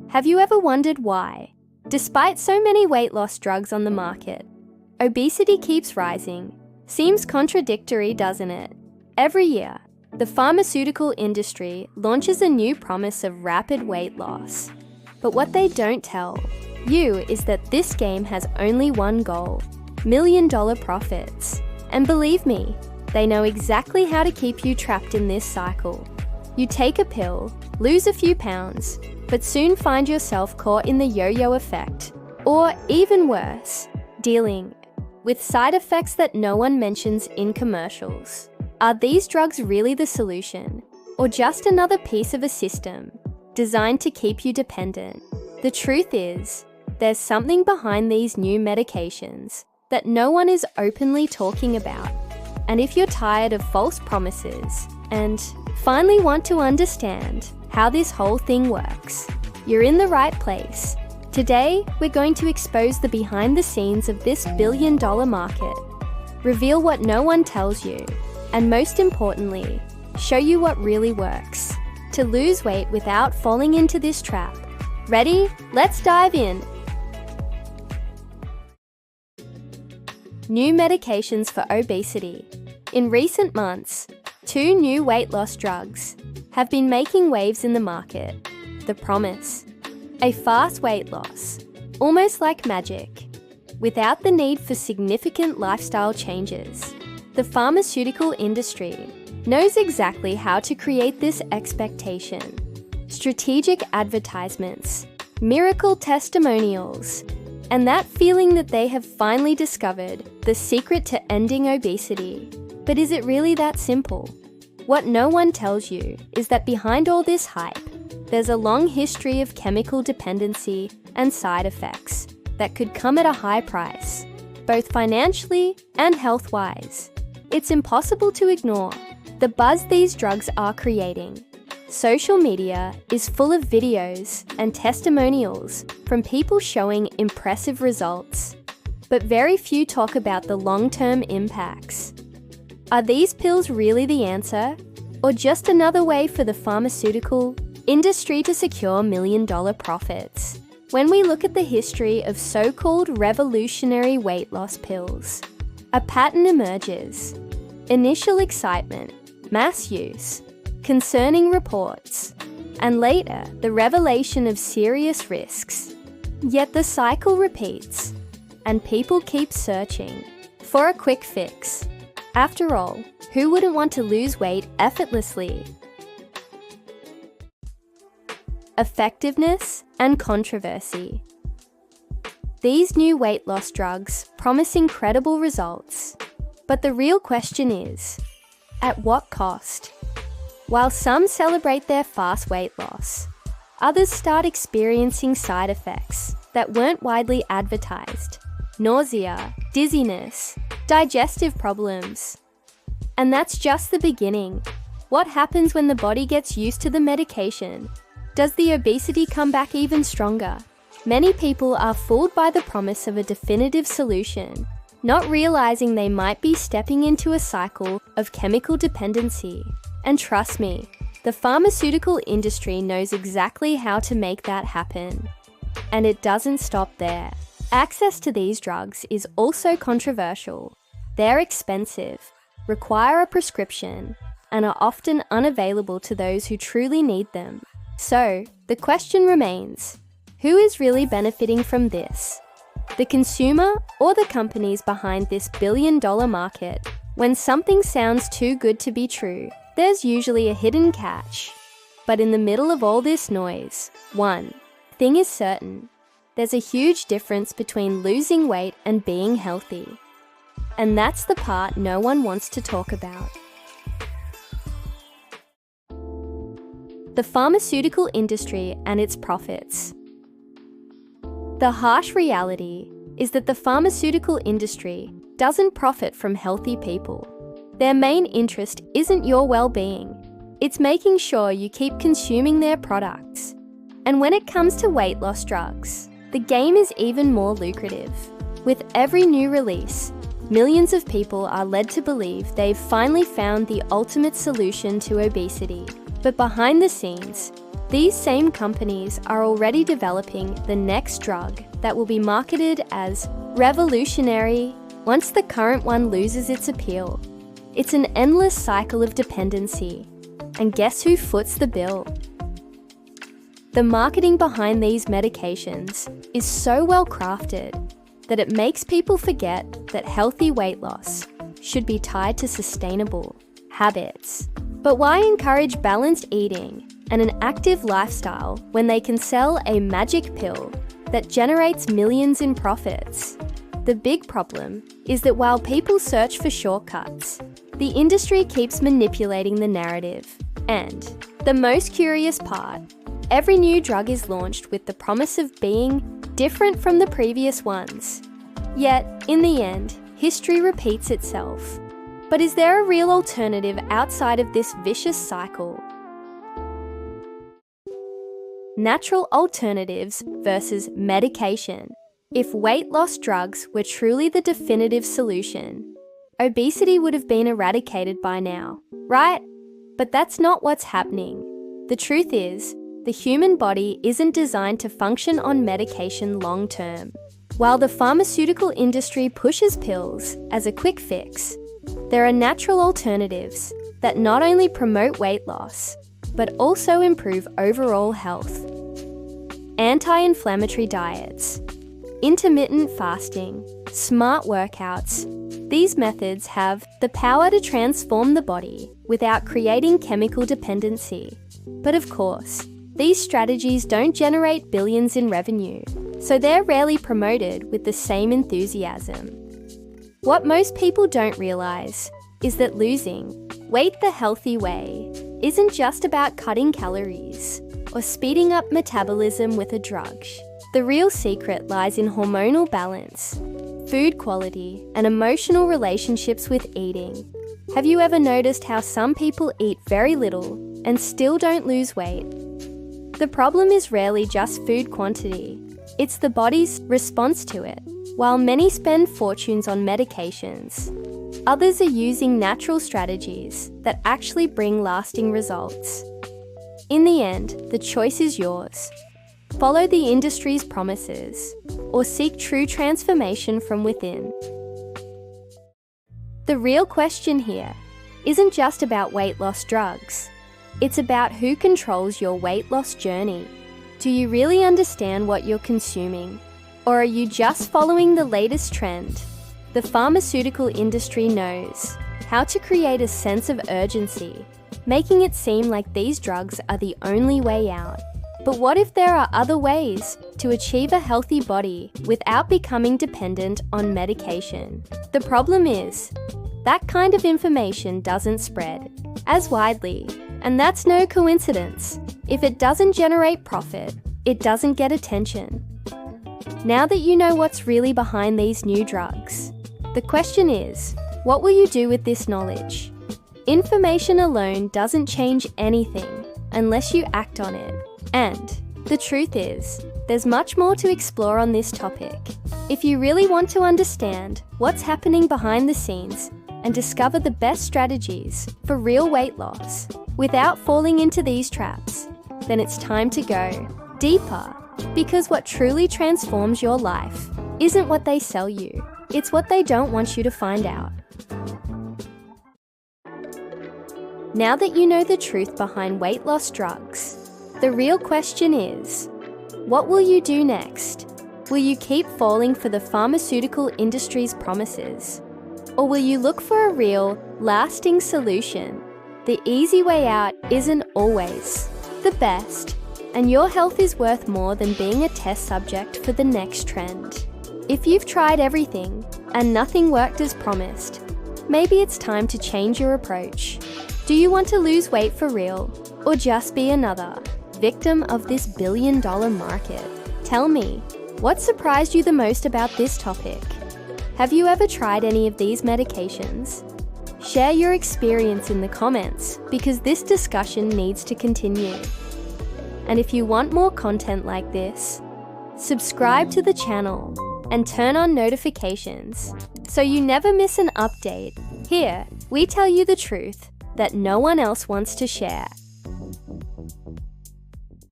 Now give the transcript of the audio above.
Have you ever wondered why, despite so many weight loss drugs on the market, obesity keeps rising? Seems contradictory, doesn't it? Every year, the pharmaceutical industry launches a new promise of rapid weight loss. But what they don't tell you is that this game has only one goal: million-dollar profits. And believe me, they know exactly how to keep you trapped in this cycle. You take a pill, lose a few pounds, but soon find yourself caught in the yo-yo effect. Or even worse, dealing with side effects that no one mentions in commercials. Are these drugs really the solution, or just another piece of a system designed to keep you dependent? The truth is, there's something behind these new medications that no one is openly talking about. And if you're tired of false promises and finally want to understand how this whole thing works, you're in the right place. Today, we're going to expose the behind the scenes of this billion-dollar market, reveal what no one tells you, and most importantly, show you what really works to lose weight without falling into this trap. Ready? Let's dive in. New medications for obesity. In recent months, 2 new weight loss drugs have been making waves in the market. The promise: a fast weight loss, almost like magic, without the need for significant lifestyle changes. The pharmaceutical industry knows exactly how to create this expectation. Strategic advertisements, miracle testimonials, and that feeling that they have finally discovered the secret to ending obesity. But is it really that simple? What no one tells you is that behind all this hype, there's a long history of chemical dependency and side effects that could come at a high price, both financially and health-wise. It's impossible to ignore the buzz these drugs are creating. Social media is full of videos and testimonials from people showing impressive results, but very few talk about the long-term impacts. Are these pills really the answer, or just another way for the pharmaceutical industry to secure million-dollar profits? When we look at the history of so-called revolutionary weight loss pills, a pattern emerges. Initial excitement, mass use, concerning reports, and later the revelation of serious risks. Yet the cycle repeats, and people keep searching for a quick fix. After all, who wouldn't want to lose weight effortlessly? Effectiveness and controversy. These new weight loss drugs promise incredible results, but the real question is, at what cost? While some celebrate their fast weight loss, others start experiencing side effects that weren't widely advertised: nausea, dizziness, digestive problems. And that's just the beginning. What happens when the body gets used to the medication? Does the obesity come back even stronger? Many people are fooled by the promise of a definitive solution, not realizing they might be stepping into a cycle of chemical dependency. And trust me, the pharmaceutical industry knows exactly how to make that happen. And it doesn't stop there. Access to these drugs is also controversial. They're expensive, require a prescription, and are often unavailable to those who truly need them. So, the question remains, who is really benefiting from this? The consumer or the companies behind this billion-dollar market? When something sounds too good to be true, there's usually a hidden catch. But in the middle of all this noise, one thing is certain: there's a huge difference between losing weight and being healthy. And that's the part no one wants to talk about. The pharmaceutical industry and its profits. The harsh reality is that the pharmaceutical industry doesn't profit from healthy people. Their main interest isn't your well-being. It's making sure you keep consuming their products. And when it comes to weight loss drugs, the game is even more lucrative. With every new release, millions of people are led to believe they've finally found the ultimate solution to obesity. But behind the scenes, These same companies are already developing the next drug that will be marketed as revolutionary once the current one loses its appeal. It's an endless cycle of dependency. And guess who foots the bill? The marketing behind these medications is so well crafted that it makes people forget that healthy weight loss should be tied to sustainable habits. But why encourage balanced eating and an active lifestyle when they can sell a magic pill that generates millions in profits? The big problem is that while people search for shortcuts, the industry keeps manipulating the narrative. And the most curious part, every new drug is launched with the promise of being different from the previous ones. Yet, in the end, history repeats itself. But is there a real alternative outside of this vicious cycle? Natural alternatives versus medication. If weight loss drugs were truly the definitive solution, obesity would have been eradicated by now, right? But that's not what's happening. The truth is, the human body isn't designed to function on medication long term. While the pharmaceutical industry pushes pills as a quick fix, there are natural alternatives that not only promote weight loss, but also improve overall health. Anti-inflammatory diets, intermittent fasting, smart workouts. These methods have the power to transform the body without creating chemical dependency. But of course, these strategies don't generate billions in revenue, so they're rarely promoted with the same enthusiasm. What most people don't realize is that losing weight the healthy way isn't just about cutting calories or speeding up metabolism with a drug. The real secret lies in hormonal balance, food quality, and emotional relationships with eating. Have you ever noticed how some people eat very little and still don't lose weight? The problem is rarely just food quantity, it's the body's response to it. While many spend fortunes on medications, others are using natural strategies that actually bring lasting results. In the end, the choice is yours. Follow the industry's promises, or seek true transformation from within. The real question here isn't just about weight loss drugs. It's about who controls your weight loss journey. Do you really understand what you're consuming? Or are you just following the latest trend? The pharmaceutical industry knows how to create a sense of urgency, making it seem like these drugs are the only way out. But what if there are other ways to achieve a healthy body without becoming dependent on medication? The problem is, that kind of information doesn't spread as widely, and that's no coincidence. If it doesn't generate profit, it doesn't get attention. Now that you know what's really behind these new drugs, the question is, what will you do with this knowledge? Information alone doesn't change anything unless you act on it. And the truth is, there's much more to explore on this topic. If you really want to understand what's happening behind the scenes and discover the best strategies for real weight loss without falling into these traps, then it's time to go deeper. Because what truly transforms your life isn't what they sell you, it's what they don't want you to find out. Now that you know the truth behind weight loss drugs, the real question is, what will you do next? Will you keep falling for the pharmaceutical industry's promises? Or will you look for a real, lasting solution? The easy way out isn't always the best, and your health is worth more than being a test subject for the next trend. If you've tried everything and nothing worked as promised, maybe it's time to change your approach. Do you want to lose weight for real, or just be another victim of this billion-dollar market? Tell me, what surprised you the most about this topic? Have you ever tried any of these medications? Share your experience in the comments, because this discussion needs to continue. And if you want more content like this, subscribe to the channel and turn on notifications so you never miss an update. Here, we tell you the truth that no one else wants to share.